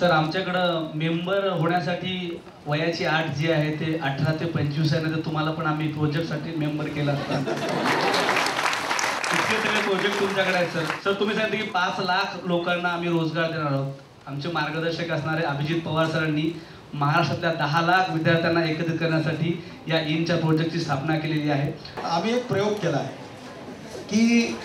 Sir आमच्याकडं member होण्यासाठी वयाची अट जी आहे ते 18 ते 25 आहे. तर तुम्हाला पण आम्ही प्रोजेक्टसाठी मेंबर केला असता. इतके सगळे प्रोजेक्ट तुमच्याकडे आहेत सर. सर तुम्ही सांगितलं की 5 लाख लोकांना आम्ही रोजगार देणार आहोत. आमचे मार्गदर्शक असणारे अभिजित पवार सरांनी महाराष्ट्रातल्या 10 लाख विद्यार्थ्यांना एकत्रित करण्यासाठी या इनच्या प्रोजेक्टची स्थापना केलेली आहे. आम्ही एक प्रयोग केला आहे की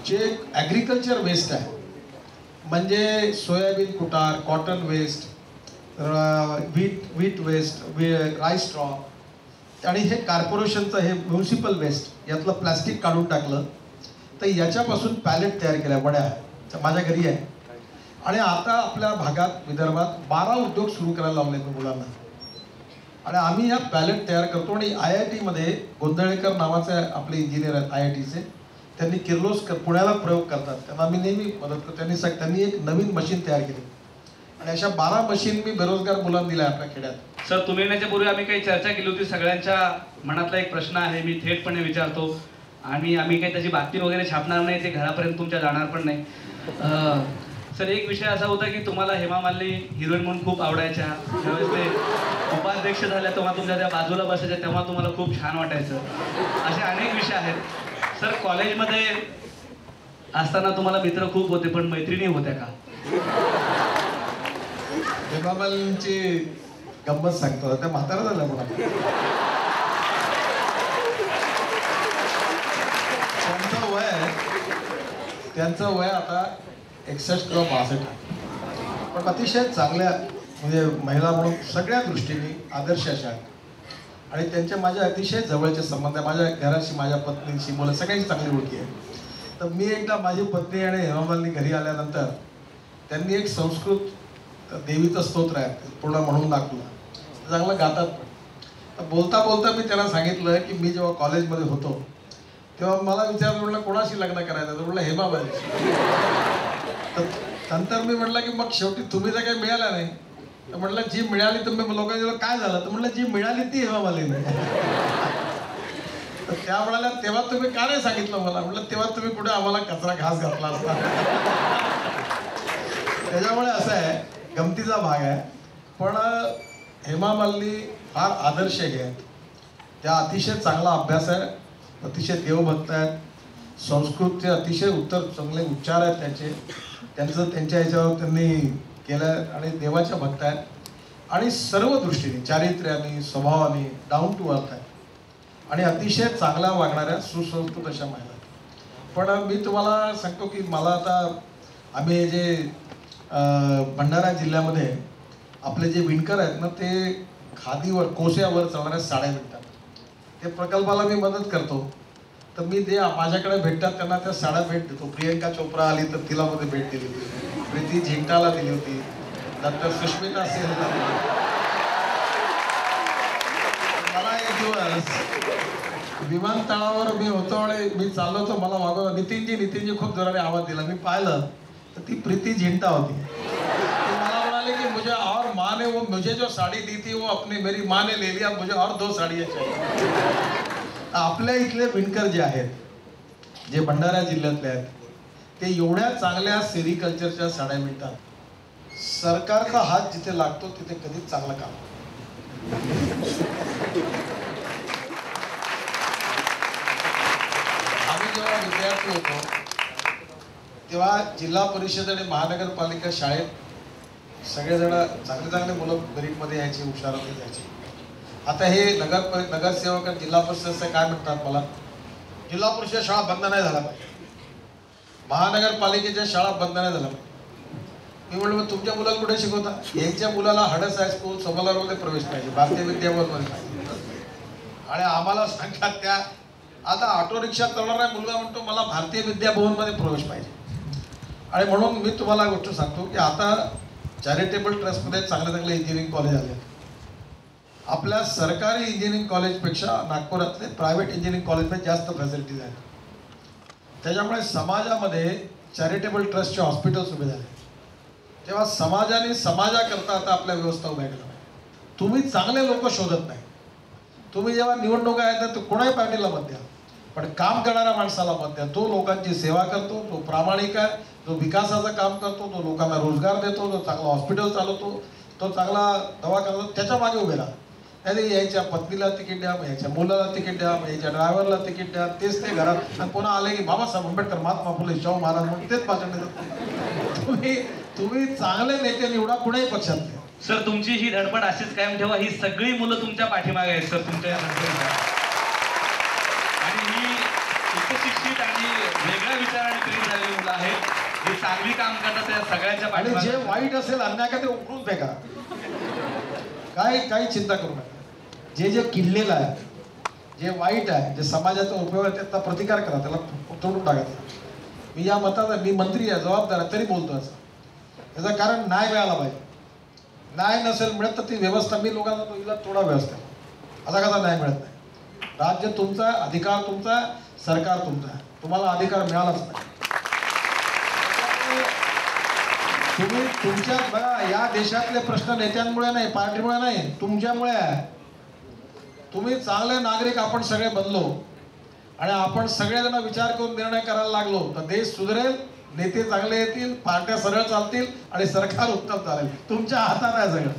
जे ॲग्रिकल्चर वेस्ट आहे म्हणजे सोयाबीन कुटार, cotton waste, wheat waste, rice straw आणि हे कॉर्पोरेशनचं हे म्युन्सिपल वेस्ट यातलं प्लॅस्टिक काढून टाकलं तर याच्यापासून पॅलेट तयार केल्या वड्या माझ्या घरी आहे. आणि आता आपल्या भागात विदर्भात 12 उद्योग सुरू करायला लावले मुलांना आणि आम्ही या पॅलेट तयार करतो. आणि IIT मध्ये गोंधळेकर नावाचे आपले इंजिनियर आहेत IITचे, त्यांनी किर्लोस्कर पुण्याला प्रयोग करतात, त्यांना आम्ही नेहमी मदत करतो. त्यांनी एक नवीन मशीन तयार केली आणि अशा 12 मशीन मी बेरोजगार मुलांना दिल्या आपल्या खेड्यात. सर तुम्ही येण्याच्या पूर्वी आम्ही काही चर्चा केली होती. सगळ्यांच्या मनातला एक प्रश्न आहे, मी थेटपणे विचारतो आणि आम्ही काही त्याची बातमी वगैरे छापणार नाही, ते घरापर्यंत तुमच्या जाणार पण नाही. सर एक विषय असा होता की तुम्हाला हेमा मालिनी हिरोईन म्हणून खूप आवडायच्या. ज्यावेळेस ते उपाध्यक्ष झाल्या तेव्हा तुमच्या त्या बाजूला बसायच्या तेव्हा तुम्हाला खूप छान वाटायचं. असे अनेक विषय आहेत. सर कॉलेजमध्ये असताना तुम्हाला मित्र खूप होते पण मैत्रिणी होत्या का? हेमा मालिनीची गंमत सांगतो, त्या म्हातारा झाल्या म्हणा. त्यांचं वय आता 61 किंवा 62 आहे. पण अतिशय चांगल्या म्हणजे महिला म्हणून सगळ्या दृष्टीने आदर्श अशा आहेत आणि त्यांच्या माझ्या अतिशय जवळचे संबंध आहे. माझ्या घराशी, माझ्या पत्नीशी, मुलं सगळ्यांची चांगली ओळखी आहे. तर मी एकदा माझी पत्नी आणि हेमा मालिनी घरी आल्यानंतर त्यांनी एक संस्कृत देवीचं स्तोत्र आहे पूर्ण म्हणून दाखवलं, चांगलं गातात पण. तर बोलता बोलता मी त्यांना सांगितलं की मी जेव्हा कॉलेजमध्ये होतो तेव्हा मला विचारलं, म्हटलं कोणाशी लग्न करायचं, तर म्हटलं हेमा मालिनी. तर नंतर मी म्हटलं की मग शेवटी तुम्ही जर काही मिळाला नाही तर म्हटलं जी मिळाली तर मी लोकांनी काय झालं तर म्हटलं जी मिळाली ती हेमा मालिनी. तर त्या म्हणाल्या तेव्हा तुम्ही का नाही सांगितलं मला, म्हटलं तेव्हा तुम्ही कुठे आम्हाला कचरा घास घातला असता. त्याच्यामुळे असं आहे, गमतीचा भाग आहे. पण हेमा मालिनी फार आदर्श आहेत. त्या अतिशय चांगला अभ्यास आहे, अतिशय देवभक्त आहेत, संस्कृतचे अतिशय चांगले उच्चार आहेत त्यांच्या ह्याच्यावर त्यांनी केलं आणि देवाच्या भक्त आहेत आणि सर्व दृष्टीने चारित्र्याने, स्वभावाने डाऊन टू अर्थ आहेत आणि अतिशय चांगल्या वागणाऱ्या सुसंस्कृत अशा महिला आहेत. पण मी तुम्हाला सांगतो की मला आता आम्ही जे भंडारा जिल्ह्यामध्ये आपले जे विणकर आहेत ना ते खादीवर कोस्यावर चालणाऱ्या साड्या विणतात. ते प्रकल्पाला मी मदत करतो. तर मी जे माझ्याकडे भेटतात त्यांना त्या साड्या भेट देतो. प्रियंका चोप्रा आली तर तिला मध्ये भेट दिली होती, प्रीती झिंटाला दिली होती, डॉक्टर सुष्मिता सेनला दिली होती. मला एक दिवस विमानतळावर मी होतो आणि मी चाललो होतो, मला मागं नितीनजी खूप जोराने आवाज दिला. मी पाहिलं तर ती प्रीती झिंटा होती. मला म्हणाले की मुझे और माँ ने वो मुझे जो साड़ी दी थी वो अपनी मेरी माँ ने ले लिया, मुझे और 2 साड़ियाँ चाहिए. आपल्या इथले विणकर जे आहेत, जे भंडारा जिल्ह्यातले आहेत, ते एवढ्या चांगल्या सेरिकल्चरच्या साड्या मिळतात. सरकारचा हात जिथे लागतो तिथे कधीच चांगलं काम. आम्ही जेव्हा विद्यार्थी होतो तेव्हा जिल्हा परिषद आणि महानगरपालिका शाळेत सगळेजण चांगले मुलं मेरिटमध्ये यायचे, हुशारामध्ये जायचे. आता हे नगरसेवक जिल्हा परिषद काय म्हणतात, मला जिल्हा परिषद शाळा बंद नाही झाला पाहिजे, महानगरपालिकेच्या शाळा बंद नाही झाल्या पाहिजे. मी म्हटलं मग तुमच्या मुलाला कुठे शिकवता? यांच्या मुलाला हडस हायस्कूल सोमवारमध्ये प्रवेश पाहिजे, भारतीय विद्याभवनमध्ये पाहिजे. आणि आम्हाला सांगतात त्या आता ऑटो रिक्षा चालवणारा मुलगा म्हणतो मला भारतीय विद्याभवनमध्ये प्रवेश पाहिजे. आणि म्हणून मी तुम्हाला गोष्ट सांगतो की आता चॅरिटेबल ट्रस्टमध्ये चांगले इंजिनिअरिंग कॉलेज आले. आपल्या सरकारी इंजिनिअरिंग कॉलेजपेक्षा नागपुरातले प्रायव्हेट इंजिनिअरिंग कॉलेजमध्ये जास्त फॅसिलिटीज आहेत. त्याच्यामुळे समाजामध्ये चॅरिटेबल ट्रस्टचे हॉस्पिटल्स उभे झाले. तेव्हा समाजाने समाजाकरता आता आपल्या व्यवस्था उभ्या केल्या पाहिजे. तुम्ही चांगले लोक शोधत नाही. तुम्ही जेव्हा निवडणुका येतात तर कोणाही पार्टीला मत द्या, पण काम करणाऱ्या माणसाला मत द्या. तो लोकांची सेवा करतो, तो प्रामाणिक आहे, जो विकासाचं काम करतो, तो लोकांना रोजगार देतो, जो चांगला हॉस्पिटल चालवतो, तो चांगला दवाखाना, त्याच्या मागे उभे राहा. त्याने यायच्या पत्नीला तिकीट द्या, मग याच्या मुलाला तिकीट द्या, मग याच्या ड्रायव्हरला तिकीट द्या, तेच ते घरात. आणि पुन्हा आले की बाबासाहेब आंबेडकर, महात्मा फुले, शाहू महाराज म्हणून तेच भाषण देतात. तुम्ही चांगले नेते निवडा कुणाही पक्षातले. सर तुमची ही धडपड अशीच कायम ठेवा. ही सगळी मुलं तुमच्या पाठीमागे आहेत सर तुमच्या या धडपडीत. आणि ही उच्चशिक्षित आणि वेगळ्या विचाराने प्रेरित झालेली मुलं आहेत. ही चांगली काम करतात त्या सगळ्यांच्या आणि पाठीमागे. जे वाईट असेल अन्याय का ते उकळून फेका. काही चिंता करू नका. जे किडलेलं आहे, जे वाईट आहे, जे समाजाचा उपयोग आहे त्याचा प्रतिकार करा, त्याला तोडून टाकायचा. मी या मताचा, मी मंत्री आहे, जबाबदार आहे, तरी बोलतो असं. त्याचं कारण न्याय मिळाला पाहिजे. न्याय नसेल मिळत तर ती व्यवस्था, मी लोकांना हिला तोडा व्यवस्था. असा कसा न्याय मिळत नाही. राज्य तुमचा, अधिकार तुमचा, सरकार तुमचा, तुम्हाला अधिकार मिळालाच नाही. तुम्ही तुमच्या बघा, या देशातले प्रश्न नेत्यांमुळे नाही, पार्टीमुळे नाही, तुमच्यामुळे आहे. तुम्ही चांगले नागरिक आपण सगळे बनलो आणि आपण सगळेजण विचार करून निर्णय करायला लागलो तर देश सुधरेल, नेते चांगले येतील, पार्ट्या सरळ चालतील आणि सरकार उत्तम चालेल. तुमच्या हातात आहे सगळं.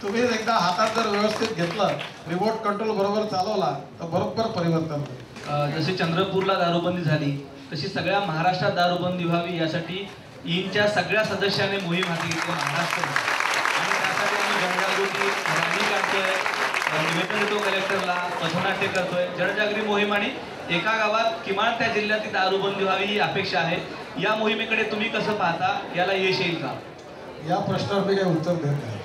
तुम्ही एकदा हातात जर व्यवस्थित घेतलं, रिमोट कंट्रोल बरोबर चालवला तर बरोबर परिवर्तन होईल. जशी चंद्रपूरला दारूबंदी झाली तशी सगळ्या महाराष्ट्रात दारूबंदी व्हावी यासाठी ईनच्या सगळ्या सदस्यांनी मोहीम हाती घेतली महाराष्ट्र. आणि त्यासाठी आम्ही जनजागृती रॅली काढतोय, निवेदन देतो कलेक्टरला, पथनाट्य करतोय, जनजागृती मोहीम. आणि एका गावात किमान त्या जिल्ह्यातली दारूबंदी व्हावी ही अपेक्षा आहे. या मोहिमेकडे तुम्ही कसं पाहता, याला यश येईल का? या प्रश्नावर मी काही उत्तर देत नाही.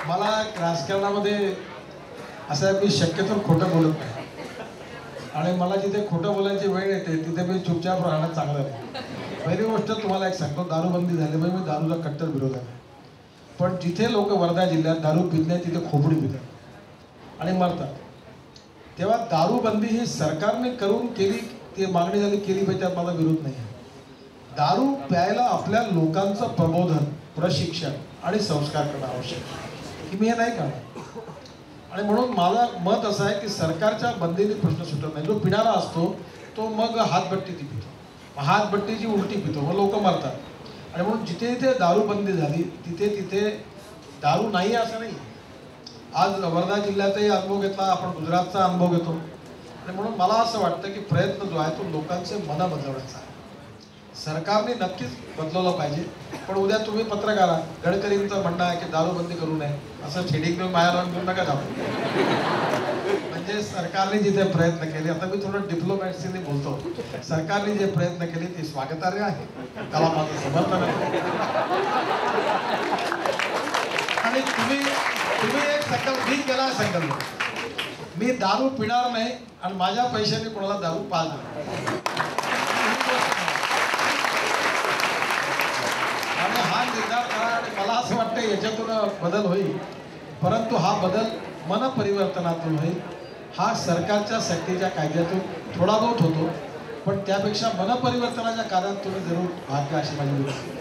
मला राजकारणामध्ये असं आहे, मी शक्यतो खोटं बोलत नाही. आणि मला जिथे खोटं बोलायची वेळ येते तिथे मी चुपचाप राहणं चांगलं नाही. पहिली गोष्ट तुम्हाला एक सांगतो, दारूबंदी झाली म्हणजे मी दारूचा कट्टर विरोध आहे. पण जिथे लोक वर्धा जिल्ह्यात दारू पित नाही तिथे खोबडी पितात आणि मरतात. तेव्हा दारूबंदी ही सरकारने करून केली, ती मागणी झाली, केली पाहिजे, त्यात माझा विरोध नाही आहे. दारू प्यायला आपल्या लोकांचं प्रबोधन, प्रशिक्षण आणि संस्कार करणं आवश्यक आहे, की मी हे नाही करणार. आणि म्हणून माझं मत असं आहे की सरकारच्या बंदीने प्रश्न सुटत नाही. जो पिणारा असतो तो मग हातभट्टी ती पितो, हातभट्टीची उलटी पितो, मग लोक मरतात. आणि म्हणून जिथे जिथे दारूबंदी झाली तिथे तिथे दारू नाही असं नाही. आज वर्धा जिल्ह्यातही अनुभव घेतला आपण, गुजरातचा अनुभव घेतो. आणि म्हणून मला असं वाटतं की प्रयत्न जो आहे तो लोकांचे मनं बदलवण्याचा आहे. सरकारने नक्कीच बदलवलं पाहिजे. पण उद्या तुम्ही पत्रकार आहात, गडकरींचं म्हणणं आहे की दारूबंदी करू नये, असं छेडिंग घेऊन मायाला घेऊन नका जाऊ. म्हणजे सरकारने जिथे प्रयत्न केले, आता मी थोडं डिप्लोमॅसीने बोलतो, सरकारने जे प्रयत्न केले ते स्वागतार्ह आहे, त्याला माझं समर्थन आहे. आणि तुम्ही एक संकल्प मी केला, संकल्प मी दारू पिणार नाही आणि माझ्या पैशाने कोणाला दारू पाजणार. आणि हा निर्धार करा. आणि मला असं वाटतं याच्यातून बदल होईल, परंतु हा बदल मनपरिवर्तनातून होईल. हा सरकारच्या सक्तीच्या कायद्यातून थोडा बहुत होतो, पण त्यापेक्षा मनपरिवर्तनाच्या कार्यात तुम्ही जरूर भाग घ्या अशी माझी विनंती.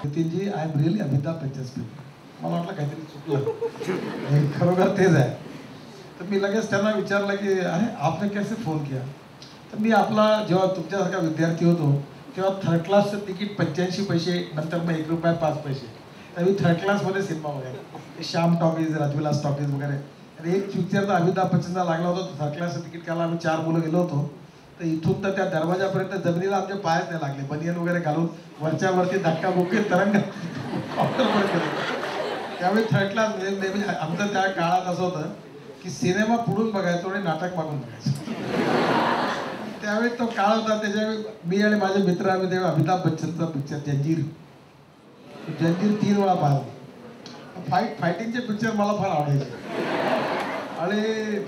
Nitinji, I am really Amitabh Bachchan speaking. मला वाटलं काहीतरी चुकलं, खरोखर तेच आहे. तर मी लगेच त्यांना विचारलं की अरे आपने कैसे फोन किया. तर मी आपला जेव्हा तुमच्यासारखा विद्यार्थी होतो तेव्हा थर्ड क्लासचं तिकीट 85 पैसे, नंतर मग 1 रुपया 5 पैसे. तर मी थर्ड क्लासमध्ये सिनेमा वगैरे, श्याम टॉकीज, राजविलास टॉकीज वगैरे. आणि एक पिक्चर तर अमिताभ बच्चनचा लागला होता, थर्ड क्लासचं तिकीट घ्यायला आम्ही 4 मुलं गेलो होतो. तर इथून तर त्या दरवाजापर्यंत जमिनीला आमचे पायच नाही लागले, बनियन वगैरे घालून वरच्या वरती धक्काबुक्की तरंग त्यावेळी थर्ड क्लास नेहमी आमचं त्या काळात असं होतं की सिनेमा पुढून बघायचो आणि नाटक मागून बघायचो. त्यावेळी तो काळ होता. त्याच्यावेळी मी आणि माझे मित्र आम्ही तेव्हा अमिताभ बच्चनचा पिक्चर जंजीर 3 वेळा पाहिला. फायटिंगचे पिक्चर मला फार आवडायचे. आणि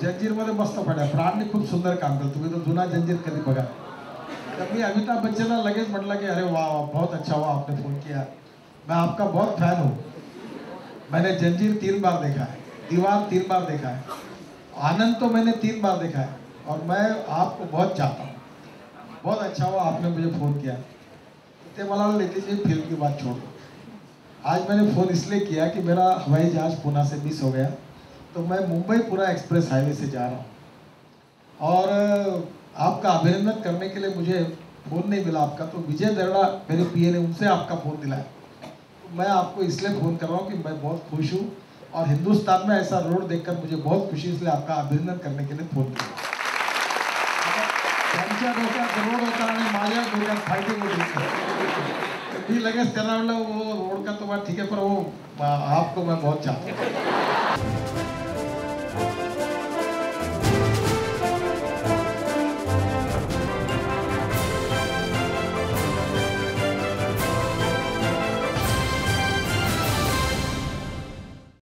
जंजीरमध्ये मस्त फाट्या, प्राणने खूप सुंदर काम करतो. तुम्ही तो जुना जंजीर कधी बघा. तर मी अमिताभ बच्चनला लगेच म्हटलं की अरे वाह बहुत अच्छा हुआ आपने फोन किया, मैं आपका बहुत फैन हूँ. मैंने जंजीर 3 बार देखा है, दीवार 3 बार देखा है, आनंद तो मैंने 3 बार देखा है और मैं आपको बहुत चाहता हूँ. बहुत अच्छा हुआ आपने मुझे फ़ोन किया. तो मला लेते फिल्म की बात छोड़ दो. आज मैंने फ़ोन इसलिए किया कि मेरा हवाई जहाज़ पुणे से मिस हो गया, तो मैं मुंबई पुणे एक्सप्रेस हाईवे से जा रहा हूँ. और आपका अभिनंदन करने के लिए मुझे फोन नहीं मिला आपका, तो विजय दरड़ा मेरे पीए ने उनसे आपका फोन दिलाया। मैं आपको इसलिए फ़ोन कर रहा हूँ कि मैं बहुत खुश हूँ और हिंदुस्तान में ऐसा रोड देखकर मुझे बहुत खुशी, इसलिए आपका अभिनंदन करने के लिए फ़ोन किया। त्यांच्या डोक्यात रोड होता आणि माझ्या डोक्यात फायटिंग होती। मी लगेच त्यांना म्हणलं वो रोड का तो बात ठीक है पर वो आपको मैं बहुत चाहता हूँ।